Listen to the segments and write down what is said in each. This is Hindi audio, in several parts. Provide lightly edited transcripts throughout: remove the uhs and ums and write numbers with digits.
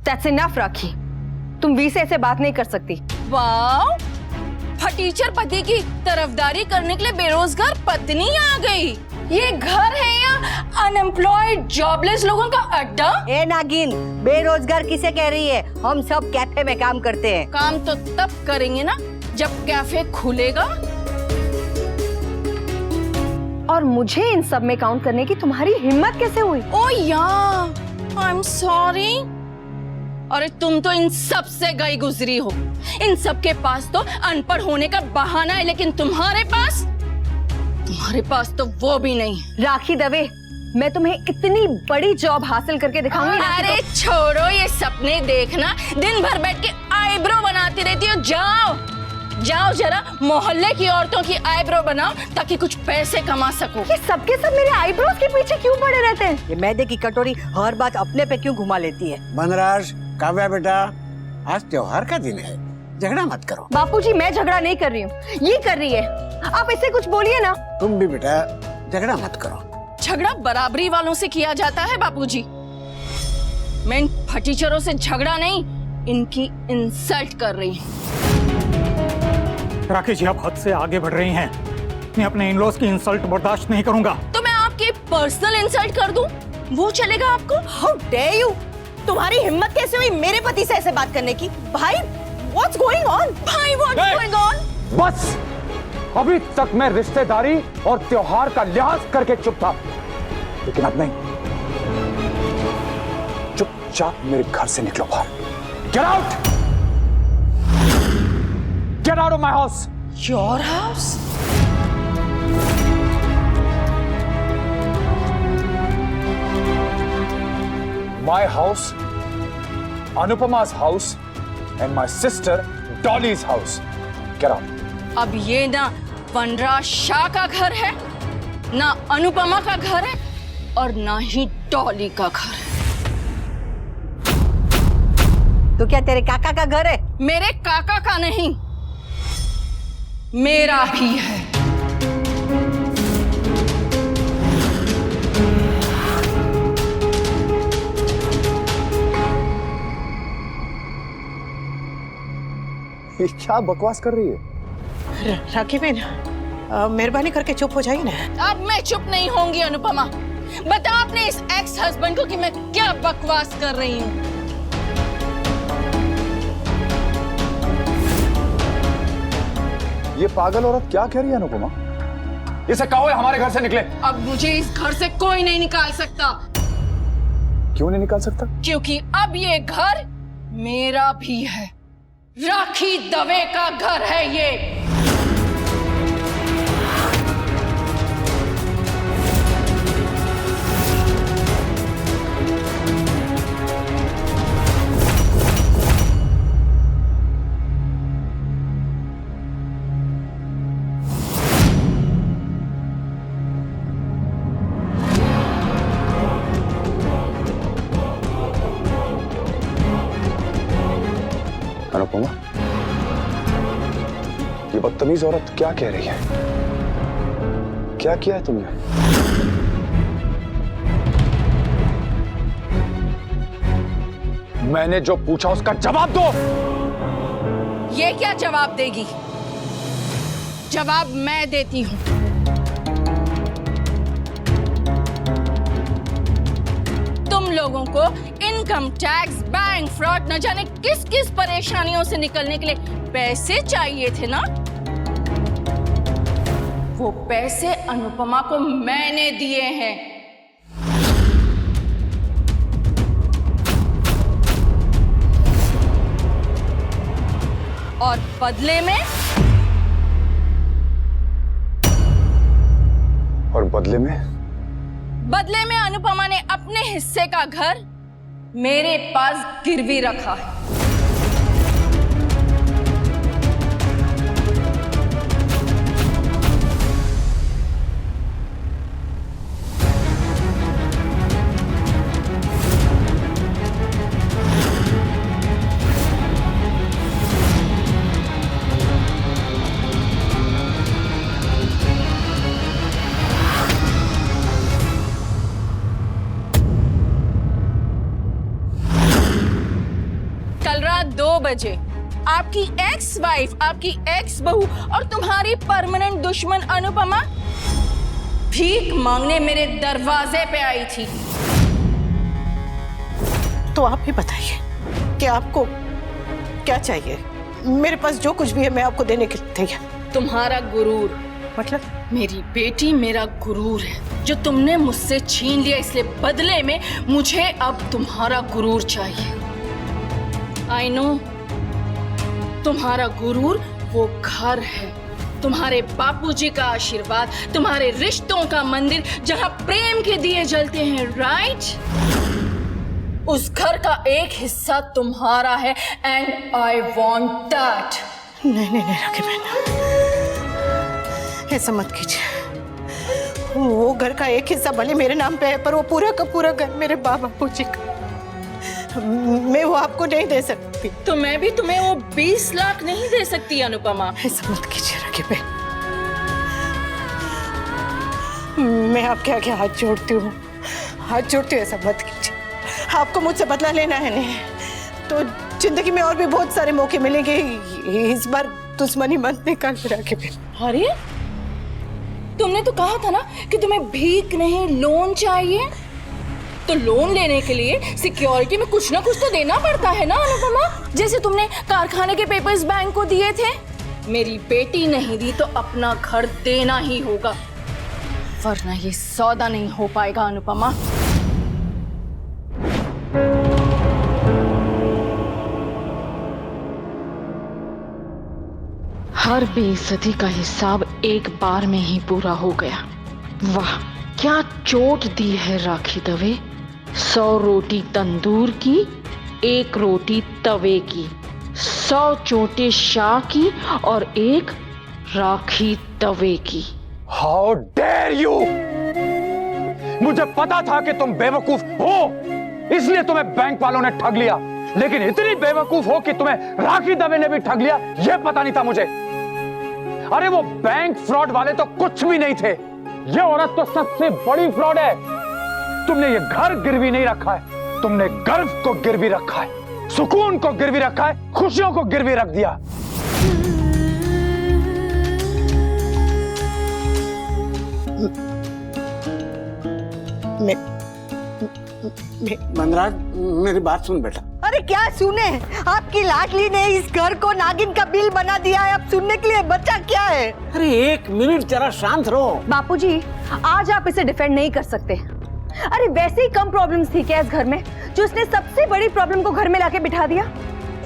That's enough, राखी। तुम वी से ऐसे बात नहीं कर सकती। वाह, फटीचर पति की तरफदारी करने के लिए बेरोजगार पत्नी आ गई। ये घर है या अनएम्प्लॉयड जॉबलेस लोगों का अड्डा? ए नागिन, बेरोजगार किसे कह रही है? हम सब कैफे में काम करते हैं। काम तो तब करेंगे ना जब कैफे खुलेगा। और मुझे इन सब में काउंट करने की तुम्हारी हिम्मत कैसे हुई? ओ यार, आई एम सॉरी। अरे तुम तो इन सब से गई गुजरी हो। इन सब के पास तो अनपढ़ होने का बहाना है, लेकिन तुम्हारे पास तो वो भी नहीं। राखी दवे, मैं तुम्हें इतनी बड़ी जॉब हासिल करके दिखाऊंगी। अरे छोड़ो ये सपने देखना, दिन भर बैठ के आईब्रो बनाती रहती हो। जाओ जरा मोहल्ले की औरतों की आईब्रो बनाओ ताकि कुछ पैसे कमा सको। ये सबके सब मेरे आईब्रोज के पीछे क्यों पड़े रहते हैं? ये मैदे की कटोरी हर बात अपने पे क्यों घुमा लेती है? बनराज, काव्या बेटा, आज त्योहार का दिन है, झगड़ा मत करो। बापूजी, मैं झगड़ा नहीं कर रही हूँ, ये कर रही है। आप इससे कुछ बोलिए ना। तुम भी बेटा झगड़ा मत करो। झगड़ा बराबरी वालों से किया जाता है बापूजी। मैं इन फटीचरों से झगड़ा नहीं, इनकी इंसल्ट कर रही हूँ। राखी जी, आप हद से आगे बढ़ रही हैं। मैं अपने इन-लॉज की इंसल्ट बर्दाश्त नहीं करूंगा। तो मैं आपकी पर्सनल इंसल्ट कर दूं, वो चलेगा आपको? How dare you? तुम्हारी हिम्मत कैसे हुई मेरे पति से ऐसे बात करने की? भाई, what's going on? भाई, what's going on? बस, अभी तक मैं रिश्तेदारी और त्योहार का लिहाज करके चुप था, लेकिन अब नहीं। चुपचाप मेरे घर से निकलो बाहर। Get out! Get out of my house! Your house? My house, Anupama's house, and my sister Dolly's house. Get out. अब ये ना वनराज शाह का घर है, ना अनुपमा का घर है, और ना ही डॉली का घर है। तो क्या तेरे काका का घर है? मेरे काका का नहीं, मेरा ही है। ये क्या बकवास कर रही है? राखी बहन, मेहरबानी करके चुप हो जाइए ना। अब मैं चुप नहीं होंगी अनुपमा। बता अपने इस एक्स हस्बैंड को कि मैं क्या बकवास कर रही हूँ। ये पागल औरत क्या कह रही है अनुपमा? इसे कहो हमारे घर से निकले। अब मुझे इस घर से कोई नहीं निकाल सकता। क्यों नहीं निकाल सकता? क्योंकि अब ये घर मेरा भी है। राखी दवे का घर है ये। अनुपमा, ये बदतमीज औरत क्या कह रही है? क्या किया है तुमने? मैंने जो पूछा उसका जवाब दो। ये क्या जवाब देगी? जवाब मैं देती हूं। तुम लोगों को इनकम टैक्स, बैंक फ्रॉड, न जाने किस किस परेशानियों से निकलने के लिए पैसे चाहिए थे ना? वो पैसे अनुपमा को मैंने दिए हैं। और बदले में बदले में अनुपमा ने अपने हिस्से का घर मेरे पास गिरवी रखा है। कल रात 2 बजे आपकी एक्स वाइफ, आपकी एक्स बहू और तुम्हारी परमानेंट दुश्मन अनुपमा भीख मांगने मेरे दरवाजे पे आई थी। तो आप ही बताइए कि आपको क्या चाहिए? मेरे पास जो कुछ भी है मैं आपको देने के लिए तैयार। तुम्हारा गुरूर, मतलब? मेरी बेटी मेरा गुरूर है जो तुमने मुझसे छीन लिया, इसलिए बदले में मुझे अब तुम्हारा गुरूर चाहिए। आई नो, तुम्हारा गुरूर वो घर है, तुम्हारे बापूजी का आशीर्वाद, तुम्हारे रिश्तों का मंदिर जहां प्रेम के दिए जलते हैं, राइट? उस घर का एक हिस्सा तुम्हारा है एंड आई वांट दैट। नहीं राखी बहन, ऐसा मत कीजिए। वो घर का एक हिस्सा भले मेरे नाम पे है, पर वो पूरा का पूरा घर मेरे बापूजी का। मैं वो आपको नहीं दे सकती। तो मैं भी तुम्हें वो 20 लाख नहीं दे सकती अनुपमा। ऐसा मत कीजिए राखी बहन, मैं आपके आगे हाथ जोड़ती हूँ, ऐसा मत कीजिए। आपको मुझसे बदला लेना है नहीं तो जिंदगी में और भी बहुत सारे मौके मिलेंगे। इस बार दुश्मनी मत निकाल राखी बहन। अरे तुमने तो कहा था ना कि तुम्हें भीख नहीं लोन चाहिए, तो लोन लेने के लिए सिक्योरिटी में कुछ ना कुछ तो देना पड़ता है ना अनुपमा, जैसे तुमने कारखाने के पेपर्स बैंक को दिए थे। मेरी बेटी नहीं दी तो अपना घर देना ही होगा, वरना ये सौदा नहीं हो पाएगा अनुपमा। हर बेइज्जती का हिसाब एक बार में ही पूरा हो गया। वाह क्या चोट दी है राखी दवे। 100 रोटी तंदूर की, 1 रोटी तवे की, 100 चोटें शाह की और 1 राखी तवे की। How dare you! मुझे पता था कि तुम बेवकूफ हो, इसलिए तुम्हें बैंक वालों ने ठग लिया, लेकिन इतनी बेवकूफ हो कि तुम्हें राखी दवे ने भी ठग लिया, यह पता नहीं था मुझे। अरे वो बैंक फ्रॉड वाले तो कुछ भी नहीं थे, ये औरत तो सबसे बड़ी फ्रॉड है। तुमने ये घर गिरवी नहीं रखा है, तुमने गर्व को गिरवी रखा है, सुकून को गिरवी रखा है, खुशियों को गिरवी रख दिया। मनराज, मेरी बात सुन बेटा। अरे क्या सुने? आपकी लाडली ने इस घर को नागिन का बिल बना दिया है, अब सुनने के लिए बच्चा क्या है? अरे 1 मिनट जरा शांत रहो। बापूजी, आज आप इसे डिफेंड नहीं कर सकते। अरे वैसे ही कम प्रॉब्लम्स थी क्या इस घर में, जो इसने सबसे बड़ी प्रॉब्लम को घर में लाके बिठा दिया?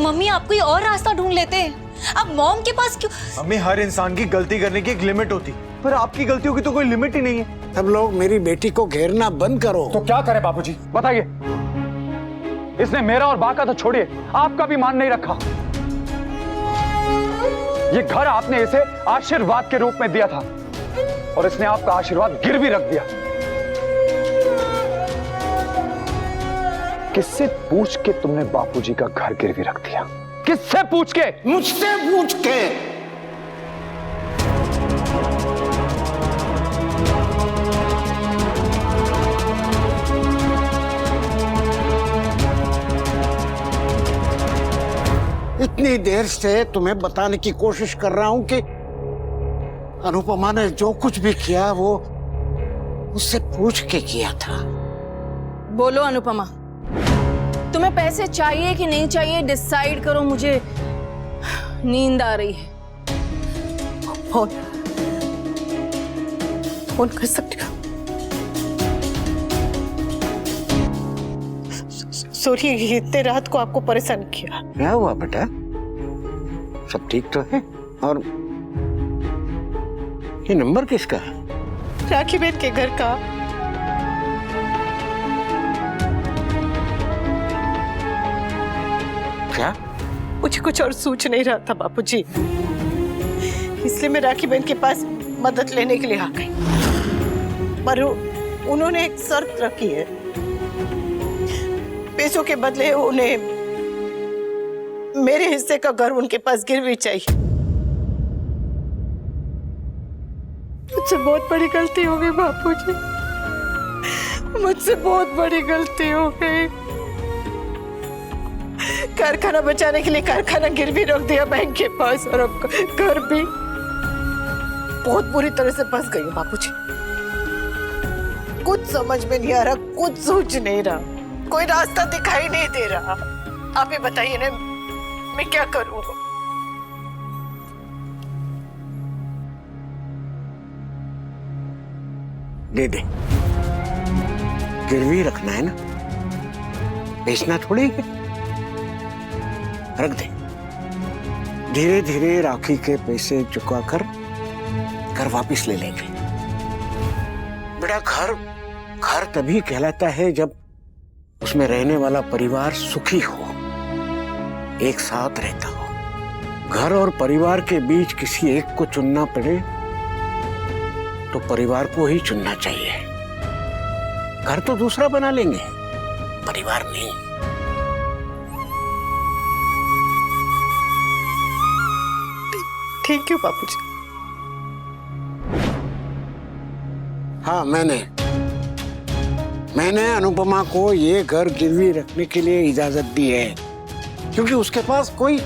मम्मी आप कोई और रास्ता ढूंढ लेते। अब मॉम के पास क्यों? मम्मी, हर इंसान की गलती करने की एक लिमिट होती, पर आपकी गलतियों की तो कोई लिमिट ही नहीं है। सब लोग मेरी बेटी को घेरना बंद करो। तो क्या करें बापूजी, बताइए। इसने मेरा और बा का तो छोड़िए, आपका भी मान नहीं रखा। ये घर आपने इसे आशीर्वाद के रूप में दिया था और इसने आपका आशीर्वाद गिरवी रख दिया। किससे पूछ के तुमने बापूजी का घर गिरवी रख दिया? किससे पूछ के? मुझसे पूछ के। इतनी देर से तुम्हें बताने की कोशिश कर रहा हूं कि अनुपमा ने जो कुछ भी किया वो उससे पूछ के किया था। बोलो अनुपमा, तुम्हें पैसे चाहिए कि नहीं चाहिए, डिसाइड करो। मुझे नींद आ रही है। फोन कर सकती हो? सॉरी, इतने रात को आपको परेशान किया। क्या हुआ बेटा? सब ठीक तो है? और ये नंबर किसका है? राखी बहन के घर का। क्या? मुझे कुछ और सूझ नहीं रहा था बापूजी, इसलिए मैं राखी बहन के पास मदद लेने के लिए आ गई, पर उन्होंने एक शर्त रखी है। पैसों के बदले उन्हें मेरे हिस्से का घर उनके पास गिरवी चाहिए। मुझसे बहुत बड़ी गलती हो गई बापूजी, मुझसे बहुत बड़ी गलती हो गई। कारखाना बचाने के लिए कारखाना गिरवी रख दिया बैंक के पास, और अब घर भी। बहुत बुरी तरह से फंस गई हूँ बापूजी। कुछ समझ में नहीं आ रहा, कुछ सोच नहीं रहा, कोई रास्ता दिखाई नहीं दे रहा। आप ही बताइए ना, मैं क्या करूँ? दे दे, गिरवी रखना है ना, बेचना थोड़ी है। रख दे, धीरे धीरे राखी के पैसे चुकाकर घर वापस ले लेंगे। बेटा, घर घर तभी कहलाता है जब उसमें रहने वाला परिवार सुखी हो, एक साथ रहता हो। घर और परिवार के बीच किसी एक को चुनना पड़े तो परिवार को ही चुनना चाहिए। घर तो दूसरा बना लेंगे, परिवार नहीं। ठीक है बापूजी। हाँ, मैंने अनुपमा को ये घर गिरवी रखने के लिए इजाजत दी है, क्योंकि उसके पास कोई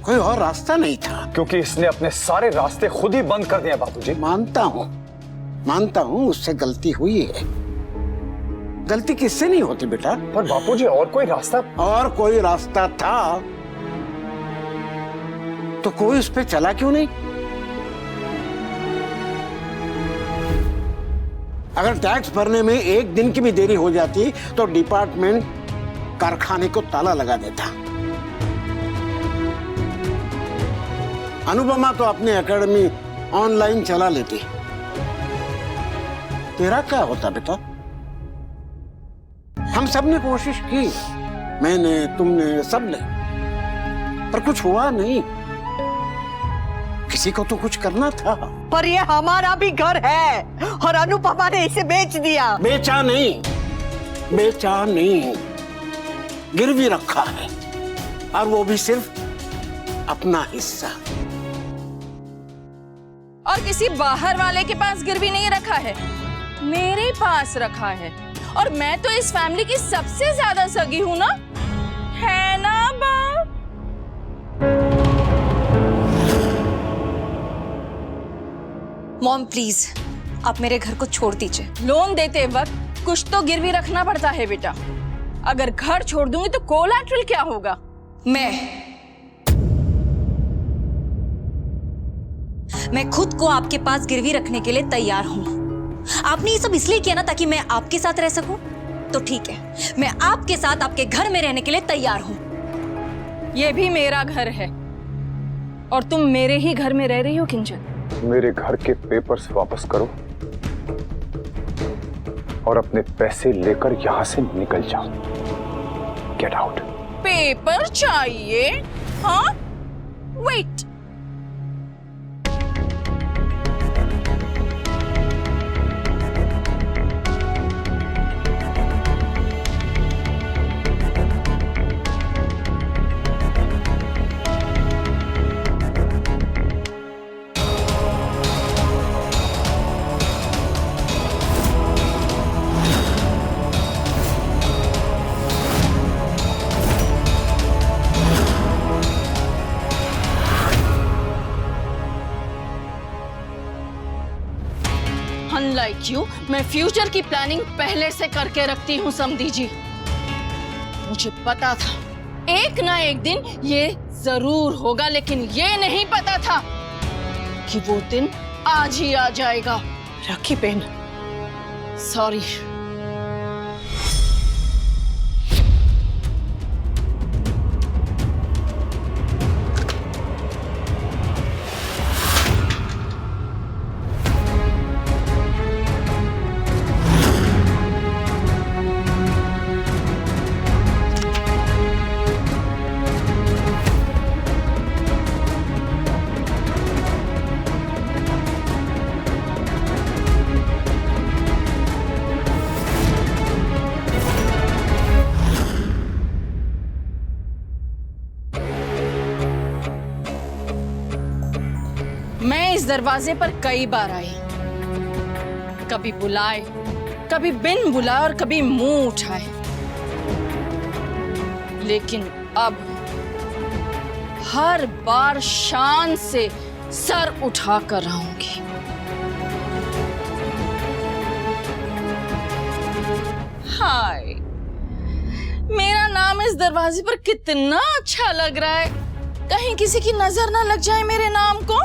और रास्ता नहीं था। क्योंकि इसने अपने सारे रास्ते खुद ही बंद कर दिए बापूजी। मानता हूँ उससे गलती हुई है। गलती किससे नहीं होती बेटा? पर बापूजी, और कोई रास्ता था तो कोई उस पे चला क्यों नहीं? अगर टैक्स भरने में एक दिन की भी देरी हो जाती तो डिपार्टमेंट कारखाने को ताला लगा देता। अनुपमा तो अपनी एकेडमी ऑनलाइन चला लेती। तेरा क्या होता बेटा? हम सब ने कोशिश की, मैंने, तुमने, सबने, पर कुछ हुआ नहीं। किसी को तो कुछ करना था। पर ये हमारा भी घर है और अनुपमा ने इसे बेच दिया। बेचा नहीं, गिरवी रखा है, और वो भी सिर्फ अपना हिस्सा। और किसी बाहर वाले के पास गिरवी नहीं रखा है, मेरे पास रखा है। और मैं तो इस फैमिली की सबसे ज्यादा सगी हूं ना, है ना बाप? मॉम प्लीज, आप मेरे घर को छोड़ दीजिए। लोन देते वक्त कुछ तो गिरवी रखना पड़ता है बेटा। अगर घर छोड़ दूंगी तो कोलैटरल क्या होगा? मैं खुद को आपके पास गिरवी रखने के लिए तैयार हूँ। आपने ये सब इसलिए किया ना ताकि मैं आपके साथ रह सकूं? तो ठीक है, मैं आपके साथ आपके घर में रहने के लिए तैयार हूँ। ये भी मेरा घर है और तुम मेरे ही घर में रह रही हो किंजल। मेरे घर के पेपर्स वापस करो और अपने पैसे लेकर यहां से निकल जाओ। Get out. पेपर चाहिए? हाँ, वेट। अनलाइक यू, मैं फ्यूचर की प्लानिंग पहले से करके रखती हूँ समधी जी। मुझे पता था एक ना एक दिन ये जरूर होगा, लेकिन ये नहीं पता था कि वो दिन आज ही आ जाएगा। राखी बहन, सॉरी। मैं इस दरवाजे पर कई बार आई, कभी बुलाए, कभी बिन बुलाए और कभी मुंह उठाए, लेकिन अब हर बार शान से सर उठा कर रहूंगी। हाय, मेरा नाम इस दरवाजे पर कितना अच्छा लग रहा है। कहीं किसी की नजर ना लग जाए मेरे नाम को।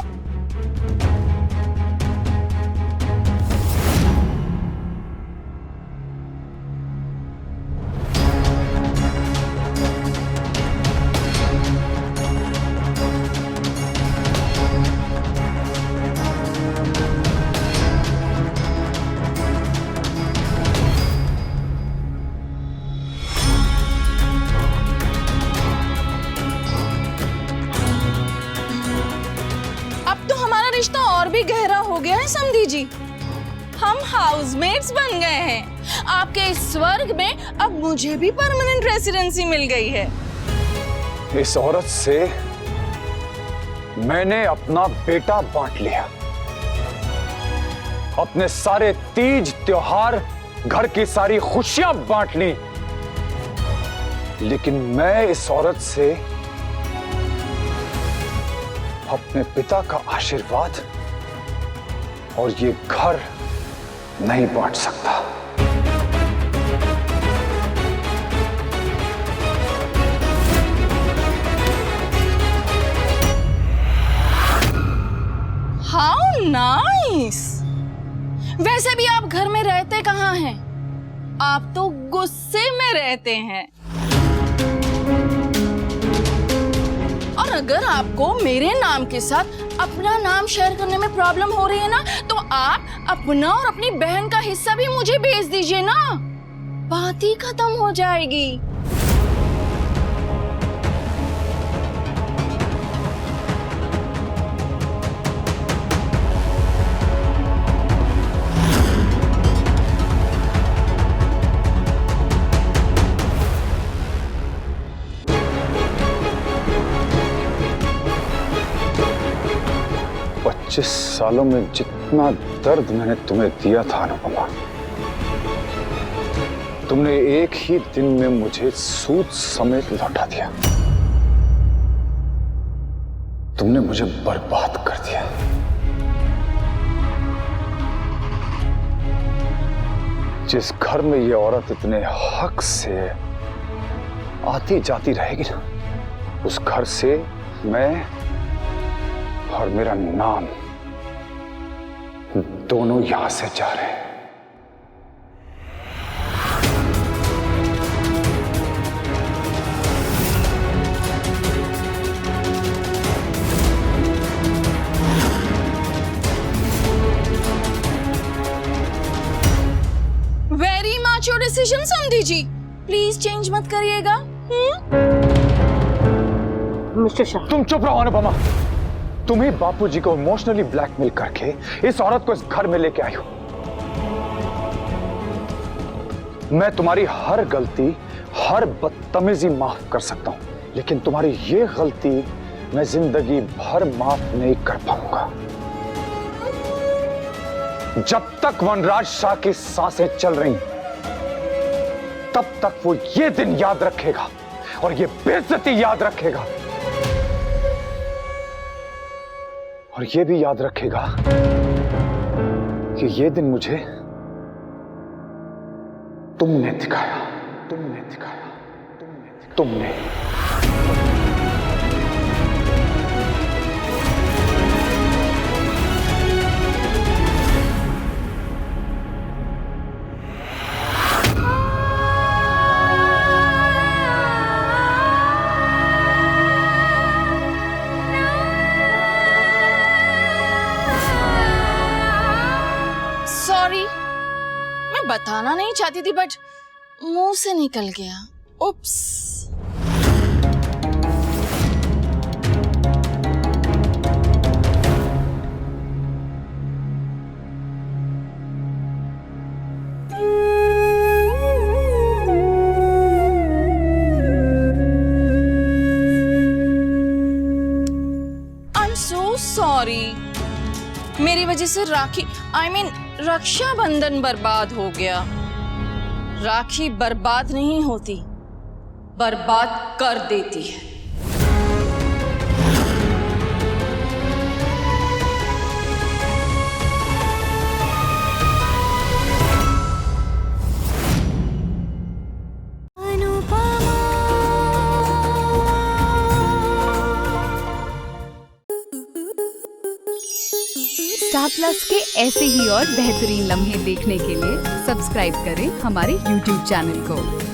रिश्ता और भी गहरा हो गया है समधी जी। हम हाउसमेट्स बन गए हैं। आपके इस स्वर्ग में अब मुझे भी परमानेंट रेसिडेंसी मिल गई है। इस औरत से मैंने अपना बेटा बांट लिया, अपने सारे तीज त्योहार, घर की सारी खुशियां बांट ली, लेकिन मैं इस औरत से अपने पिता का आशीर्वाद और ये घर नहीं बांट सकता। How nice. वैसे भी आप घर में रहते कहाँ हैं? आप तो गुस्से में रहते हैं। और अगर आपको मेरे नाम के साथ अपना नाम शेयर करने में प्रॉब्लम हो रही है ना, तो आप अपना और अपनी बहन का हिस्सा भी मुझे भेज दीजिए ना, बात ही खत्म हो जाएगी। जिस सालों में जितना दर्द मैंने तुम्हें दिया था अनुपमा, तुमने एक ही दिन में मुझे सूद समेत लौटा दिया। तुमने मुझे बर्बाद कर दिया। जिस घर में ये औरत इतने हक से आती जाती रहेगी ना, उस घर से मैं और मेरा नाम दोनों यहां से जा रहे हैं। वेरी मैच्योर डिसीजन समधी जी, प्लीज चेंज मत करिएगा। मिस्टर शाह, तुम चुप रहो अनुपमा। तुम ही बापूजी को इमोशनली ब्लैकमेल करके इस औरत को इस घर में लेके आई हो। मैं तुम्हारी हर गलती, हर बदतमीजी माफ कर सकता हूं, लेकिन तुम्हारी ये गलती मैं जिंदगी भर माफ नहीं कर पाऊंगा। जब तक वनराज शाह की सांसें चल रही, तब तक वो ये दिन याद रखेगा और ये बेइज्जती याद रखेगा, और ये भी याद रखेगा कि ये दिन मुझे तुमने दिखाया, तुमने दिखाया, तुमने। सॉरी, मैं बताना नहीं चाहती थी, बट मुंह से निकल गया। Oops. I am so sorry. मेरी वजह से राखी, I mean, रक्षाबंधन बर्बाद हो गया। राखी बर्बाद नहीं होती, बर्बाद कर देती है। स्टार प्लस के ऐसे ही और बेहतरीन लम्हे देखने के लिए सब्सक्राइब करें हमारे YouTube चैनल को।